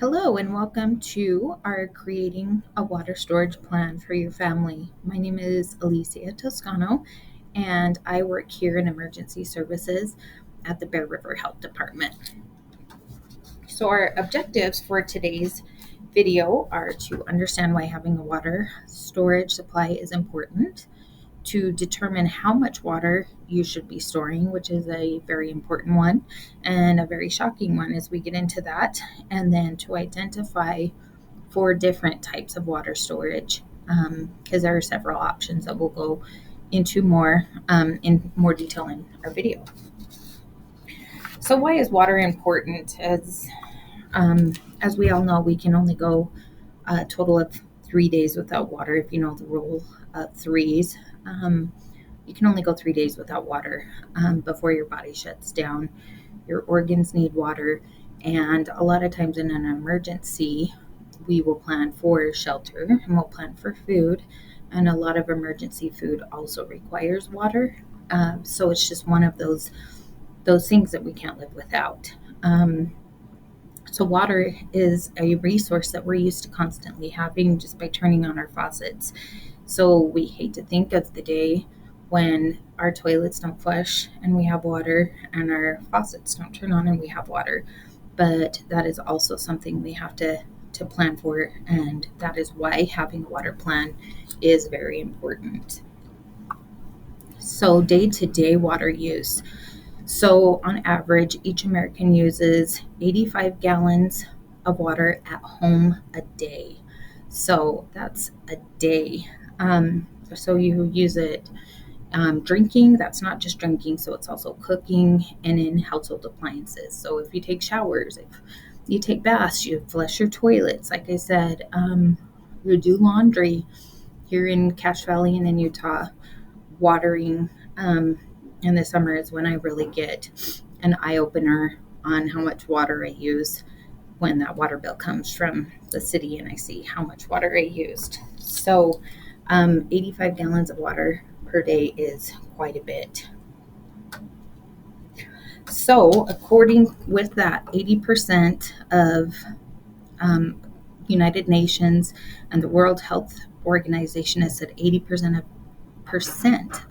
Hello and welcome to our Creating a Water Storage Plan for Your Family. My name is Alicia Toscano and I work here in emergency services at the Bear River Health Department. So our objectives for today's video are to understand why having a water storage supply is important, to determine how much water you should be storing, which is a very important one and a very shocking one as we get into that, and then to identify 4 different types of water storage because there are several options that we'll go into more in more detail in our video. So why is water important? As we all know, we can only go a total of 3 days without water. If you know the rule of threes, you can only go 3 days without water before your body shuts down. Your organs need water, and a lot of times in an emergency, we will plan for shelter and we'll plan for food, and a lot of emergency food also requires water. So it's just one of those things that we can't live without. So water is a resource that we're used to constantly having just by turning on our faucets. So we hate to think of the day when our toilets don't flush and we have water, and our faucets don't turn on and we have water. But that is also something we have to plan for, and that is why having a water plan is very important. So day-to-day water use. So on average, each American uses 85 gallons of water at home a day. So that's a day. So you use it drinking. That's not just drinking, so it's also cooking and in household appliances. So if you take showers, if you take baths, you flush your toilets, like I said, you do laundry. Here in Cache Valley and in Utah, watering in the summer is when I really get an eye-opener on how much water I use when that water bill comes from the city and I see how much water I used. So 85 gallons of water per day is quite a bit. So according with that, 80% of United Nations and the World Health Organization has said 80%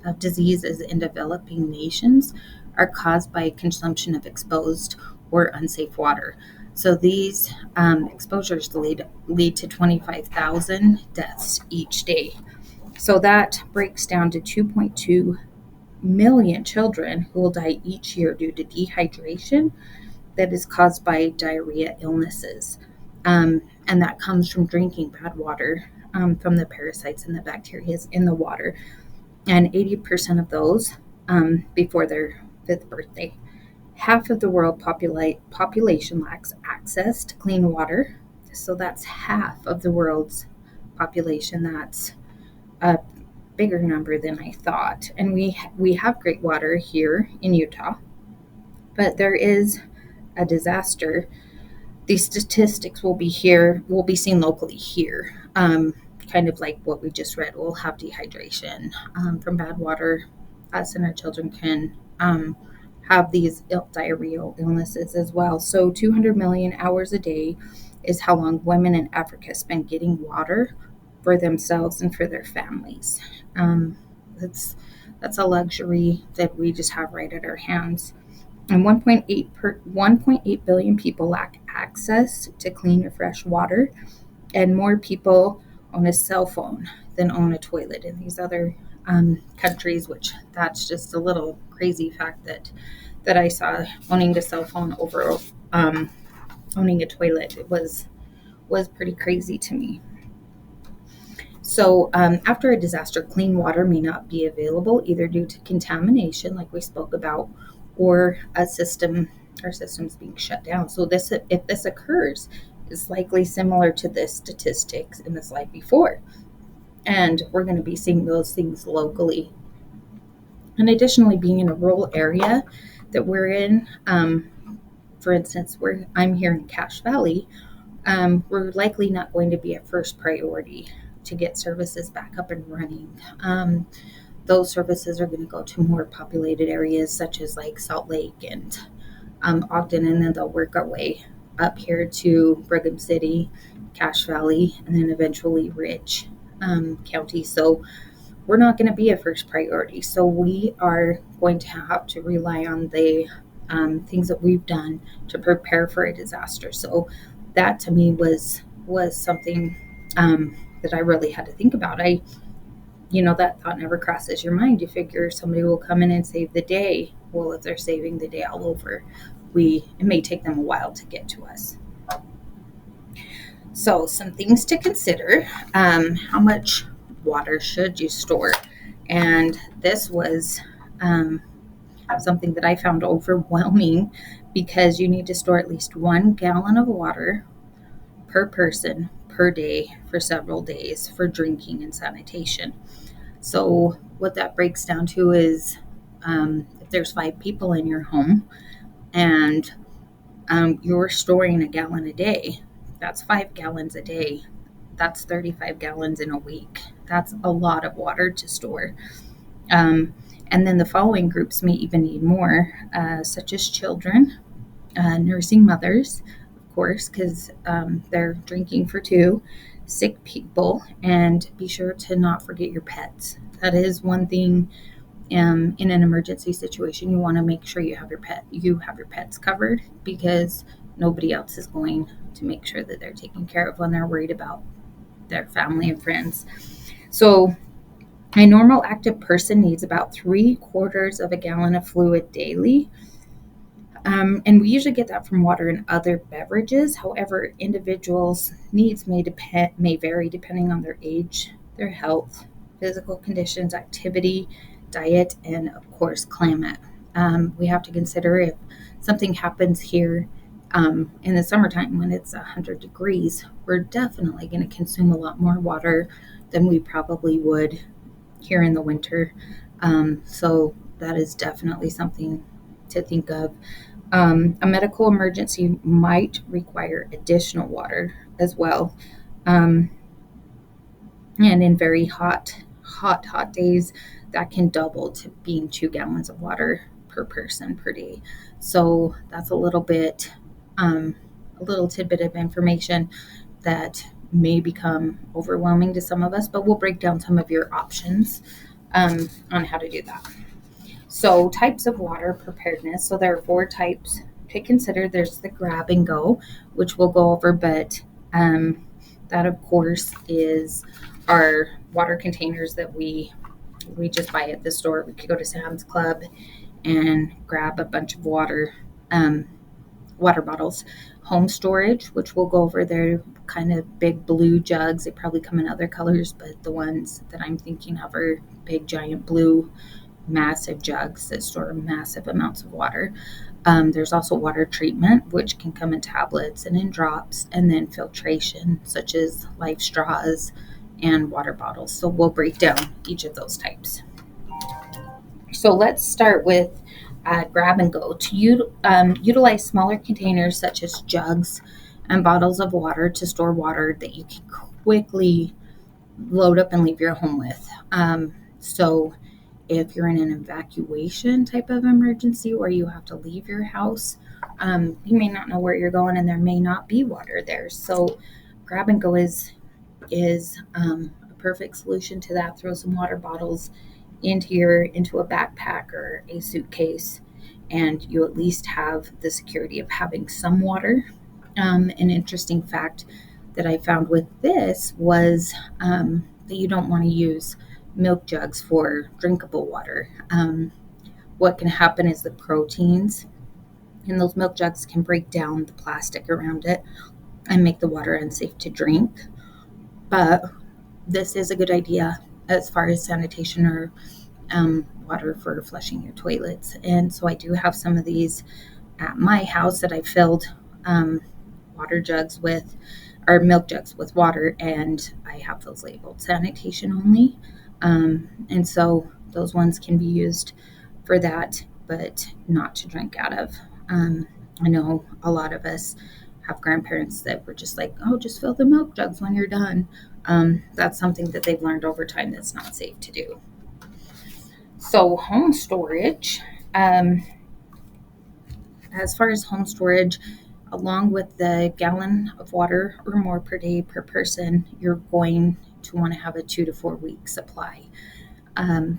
of diseases in developing nations are caused by consumption of exposed or unsafe water. So these exposures lead to 25,000 deaths each day. So that breaks down to 2.2 million children who will die each year due to dehydration that is caused by diarrhea illnesses. And that comes from drinking bad water, from the parasites and the bacteria in the water. And 80% of those before their 5th birthday. Half of the world population lacks access to clean water. So that's half of the world's population. That's a bigger number than I thought. And we have great water here in Utah, but there is a disaster. These statistics will be seen locally here. Kind of like what we just read. We'll have dehydration from bad water. Us and our children can have these diarrheal illnesses as well. So 200 million hours a day is how long women in Africa spend getting water for themselves and for their families. That's a luxury that we just have right at our hands. And 1.8 billion people lack access to clean or fresh water, and more people own a cell phone than own a toilet in these other countries, which that's just a little crazy fact that I saw. Owning a cell phone over owning a toilet, it was pretty crazy to me. So after a disaster, clean water may not be available either due to contamination, like we spoke about, or our systems being shut down. So if this occurs, is likely similar to the statistics in the slide before. And we're going to be seeing those things locally. And additionally, being in a rural area that we're in, for instance, I'm here in Cache Valley, we're likely not going to be a first priority to get services back up and running. Those services are going to go to more populated areas such as like Salt Lake and Ogden, and then they'll work our way up here to Brigham City, Cache Valley, and then eventually Ridge County. So we're not going to be a first priority. So we are going to have to rely on the things that we've done to prepare for a disaster. So that to me was something that I really had to think about. That thought never crosses your mind. You figure somebody will come in and save the day. Well, if they're saving the day all over, it may take them a while to get to us. So some things to consider. How much water should you store? And this was something that I found overwhelming, because you need to store at least 1 gallon of water per person per day for several days for drinking and sanitation. So what that breaks down to is if there's 5 people in your home and you're storing a gallon a day, that's 5 gallons a day. That's 35 gallons in a week. That's a lot of water to store. And then the following groups may even need more, such as children, nursing mothers, of course, because they're drinking for 2, sick people, and be sure to not forget your pets. That is one thing. In an emergency situation, you want to make sure you have your pets covered, because nobody else is going to make sure that they're taken care of when they're worried about their family and friends. So a normal active person needs about 3/4 of a gallon of fluid daily. And we usually get that from water and other beverages. However, individuals' needs may vary depending on their age, their health, physical conditions, activity, diet, and of course, climate. We have to consider if something happens here in the summertime when it's 100 degrees, we're definitely going to consume a lot more water than we probably would here in the winter. So that is definitely something to think of. A medical emergency might require additional water as well. And in very hot days, that can double to being 2 gallons of water per person per day. So that's a little tidbit of information that may become overwhelming to some of us, but we'll break down some of your options on how to do that. So types of water preparedness. So there are 4 types to consider. There's the grab and go, which we'll go over, but that of course is our water containers that we just buy at the store. We could go to Sam's Club and grab a bunch of water bottles. Home storage, which we'll go over, they're kind of big blue jugs. They probably come in other colors, but the ones that I'm thinking of are big, giant blue, massive jugs that store massive amounts of water. There's also water treatment, which can come in tablets and in drops, and then filtration, such as life straws and water bottles. So we'll break down each of those types. So let's start with grab and go. To utilize smaller containers such as jugs and bottles of water to store water that you can quickly load up and leave your home with. So if you're in an evacuation type of emergency where you have to leave your house, you may not know where you're going and there may not be water there. So grab and go is a perfect solution to that. Throw some water bottles into a backpack or a suitcase, and you at least have the security of having some water. An interesting fact that I found with this was that you don't want to use milk jugs for drinkable water. What can happen is the proteins in those milk jugs can break down the plastic around it and make the water unsafe to drink. But this is a good idea as far as sanitation or water for flushing your toilets. And so I do have some of these at my house that I filled water jugs with, or milk jugs with water, and I have those labeled sanitation only. And so those ones can be used for that, but not to drink out of. I know a lot of us have grandparents that were just like, oh, just fill the milk jugs when you're done. That's something that they've learned over time that's not safe to do. So home storage, as far as home storage, Along with the gallon of water or more per day per person, you're going to want to have a 2 to 4 week supply,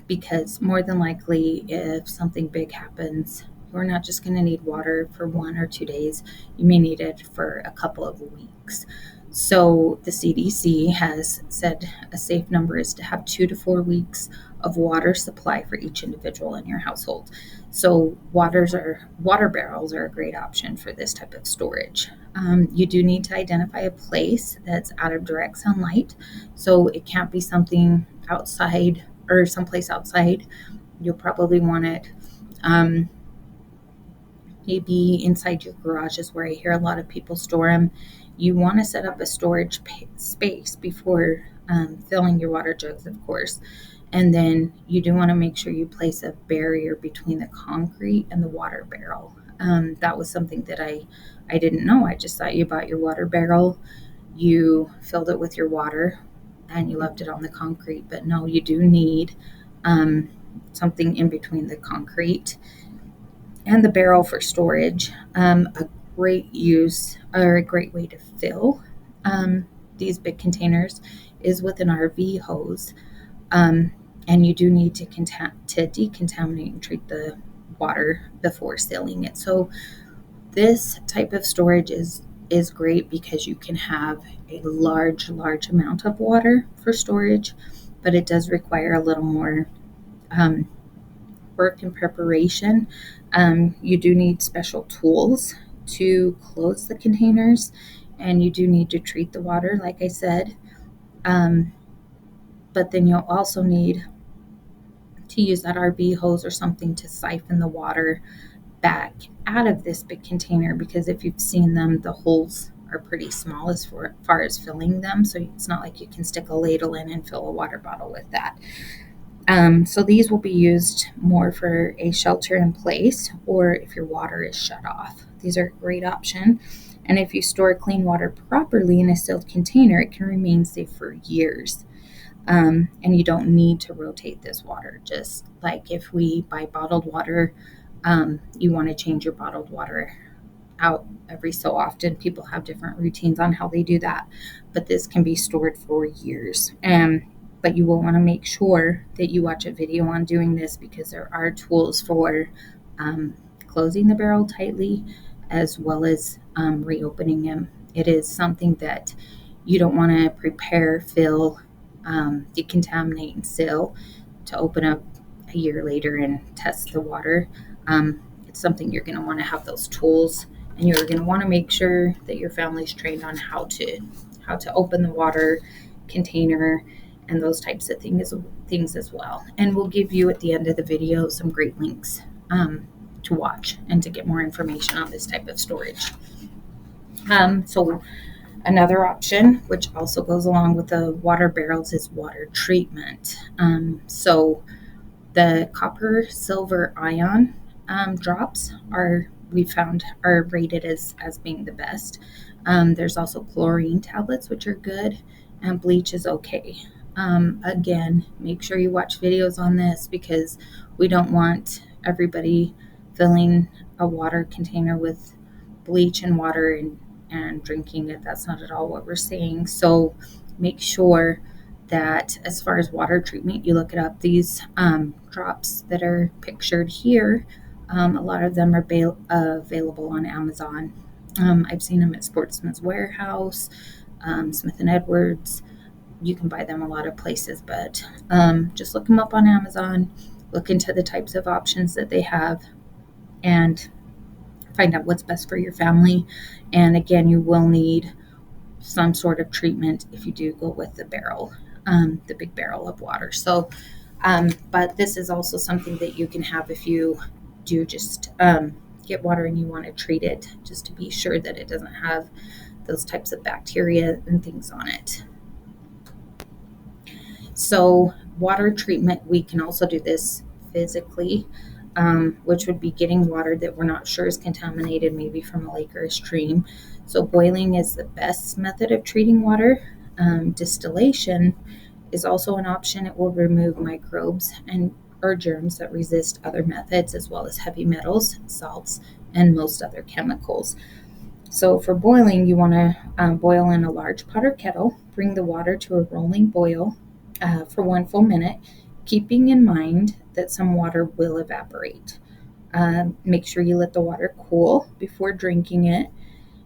because more than likely, if something big happens, you're not just going to need water for 1 or 2 days, you may need it for a couple of weeks. So the CDC has said a safe number is to have 2 to 4 weeks of water supply for each individual in your household. So water barrels are a great option for this type of storage. You do need to identify a place that's out of direct sunlight, so it can't be something outside or someplace outside. You'll probably want it maybe inside your garage is where I hear a lot of people store them. You want to set up a storage space before filling your water jugs, of course. And then you do want to make sure you place a barrier between the concrete and the water barrel. That was something that I didn't know. I just thought you bought your water barrel, you filled it with your water, and you left it on the concrete. But no, you do need something in between the concrete and the barrel for storage. A great use or a great way to fill these big containers is with an RV hose. And you do need to decontaminate and treat the water before sealing it. So this type of storage is great because you can have a large amount of water for storage, but it does require a little more work and preparation. You do need special tools to close the containers, and you do need to treat the water, like I said. But then you'll also need to use that RV hose or something to siphon the water back out of this big container, because if you've seen them, the holes are pretty small as far as filling them. So it's not like you can stick a ladle in and fill a water bottle with that. So these will be used more for a shelter in place or if your water is shut off. These are a great option. And if you store clean water properly in a sealed container, it can remain safe for years. And you don't need to rotate this water. Just like if we buy bottled water, you want to change your bottled water out every so often. People have different routines on how they do that, but this can be stored for years. But you will want to make sure that you watch a video on doing this, because there are tools for closing the barrel tightly as well as reopening them. It is something that you don't want to prepare, fill, decontaminate, and seal to open up a year later and test the water. It's something you're going to want to have those tools, and you're going to want to make sure that your family's trained on how to open the water container and those types of things as well. And we'll give you at the end of the video some great links to watch and to get more information on this type of storage. So another option, which also goes along with the water barrels, is water treatment. So the copper silver ion drops we found are rated as being the best. There's also chlorine tablets, which are good, and bleach is okay. Again, make sure you watch videos on this, because we don't want everybody filling a water container with bleach and water and drinking it. That's not at all what we're saying. So make sure that as far as water treatment, you look it up. These drops that are pictured here, a lot of them are available on Amazon. I've seen them at Sportsman's Warehouse, Smith & Edwards. You can buy them a lot of places, but just look them up on Amazon, look into the types of options that they have, and find out what's best for your family. And again, you will need some sort of treatment if you do go with the barrel, the big barrel of water. So, but this is also something that you can have if you do just get water and you want to treat it, just to be sure that it doesn't have those types of bacteria and things on it. So water treatment, we can also do this physically, which would be getting water that we're not sure is contaminated, maybe from a lake or a stream. So boiling is the best method of treating water. Distillation is also an option. It will remove microbes or germs that resist other methods, as well as heavy metals, salts, and most other chemicals. So for boiling, you want to boil in a large pot or kettle. Bring the water to a rolling boil for 1 full minute, keeping in mind that some water will evaporate. Make sure you let the water cool before drinking it.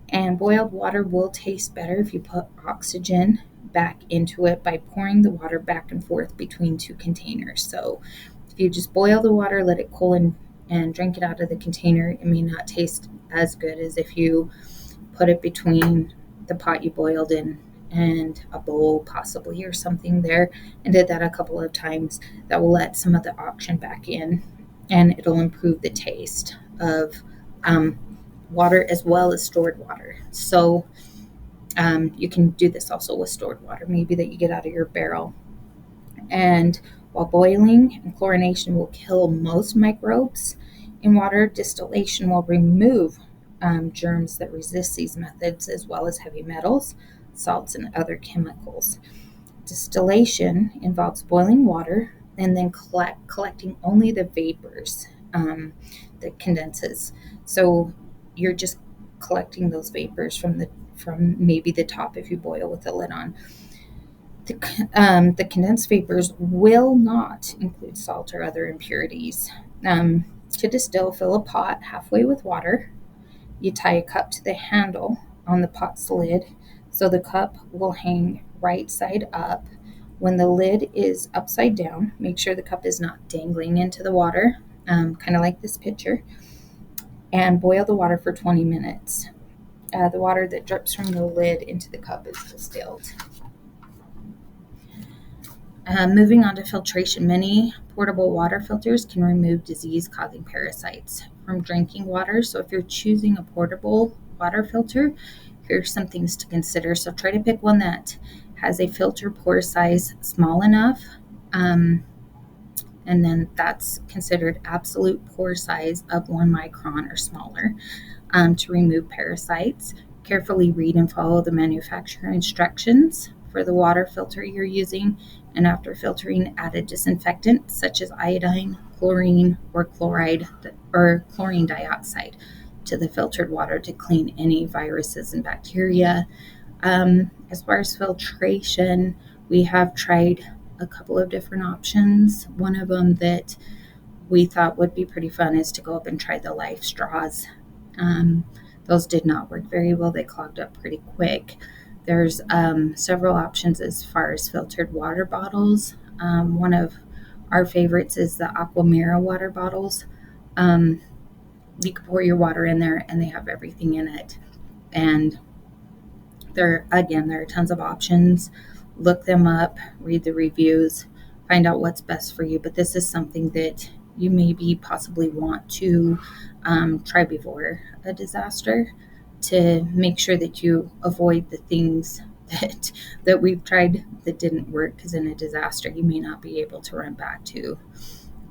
And boiled water will taste better if you put oxygen back into it by pouring the water back and forth between two containers. So if you just boil the water, let it cool, and drink it out of the container, it may not taste as good as if you put it between the pot you boiled in and a bowl possibly or something there, and did that a couple of times. That will let some of the oxygen back in, and it'll improve the taste of um, water as well as stored water. So you can do this also with stored water, maybe that you get out of your barrel. And while boiling, and chlorination will kill most microbes in water. Distillation will remove germs that resist these methods, as well as heavy metals, salts, and other chemicals. Distillation involves boiling water and then collecting only the vapors that condenses. So you're just collecting those vapors from maybe the top if you boil with the lid on. The condensed vapors will not include salt or other impurities. To distill, fill a pot halfway with water. You tie a cup to the handle on the pot's lid so the cup will hang right side up. When the lid is upside down, make sure the cup is not dangling into the water, kind of like this picture, and boil the water for 20 minutes. The water that drips from the lid into the cup is distilled. Moving on to filtration, many portable water filters can remove disease-causing parasites from drinking water. So if you're choosing a portable water filter, here's some things to consider. So try to pick one that has a filter pore size small enough, and then that's considered absolute pore size of 1 micron or smaller, to remove parasites. Carefully read and follow the manufacturer instructions for the water filter you're using, and after filtering, add a disinfectant such as iodine, chlorine, or chloride or chlorine dioxide to the filtered water to clean any viruses and bacteria. As far as filtration, we have tried a couple of different options. One of them that we thought would be pretty fun is to go up and try the life straws. Those did not work very well. They clogged up pretty quick. There's several options as far as filtered water bottles. One of our favorites is the Aquamira water bottles. You can pour your water in there and they have everything in it. And there are tons of options. Look them up, read the reviews, find out what's best for you. But this is something that you maybe possibly want to try before a disaster, to make sure that you avoid the things that we've tried that didn't work, because in a disaster you may not be able to run back to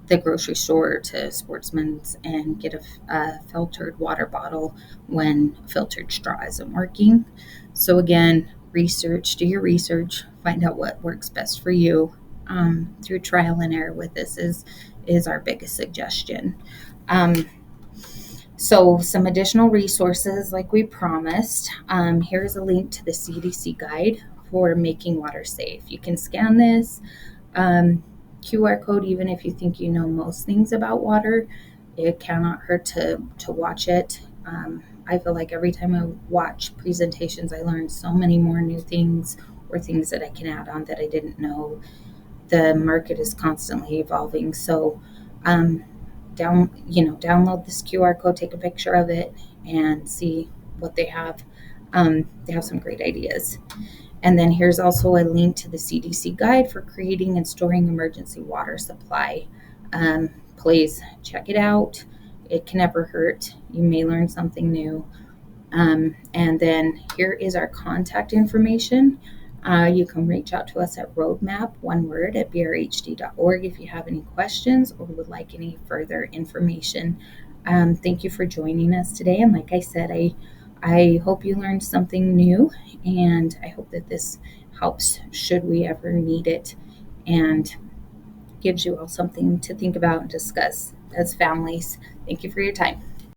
the grocery store or to Sportsman's and get a filtered water bottle when filtered straw isn't working. So again, do your research, find out what works best for you. Through trial and error with this is our biggest suggestion. So some additional resources like we promised. Here's a link to the CDC guide for making water safe. You can scan this QR code. Even if you think you know most things about water, it cannot hurt to watch it. I feel like every time I watch presentations, I learn so many more new things or things that I can add on that I didn't know. The market is constantly evolving. So download this QR code, take a picture of it, and see what they have. They have some great ideas. And then here's also a link to the CDC guide for creating and storing emergency water supply. Please check it out. It can never hurt. You may learn something new. And then here is our contact information. You can reach out to us at roadmap, one word, at brhd.org if you have any questions or would like any further information. Thank you for joining us today. And like I said, I hope you learned something new, and I hope that this helps should we ever need it, and gives you all something to think about and discuss as families. Thank you for your time.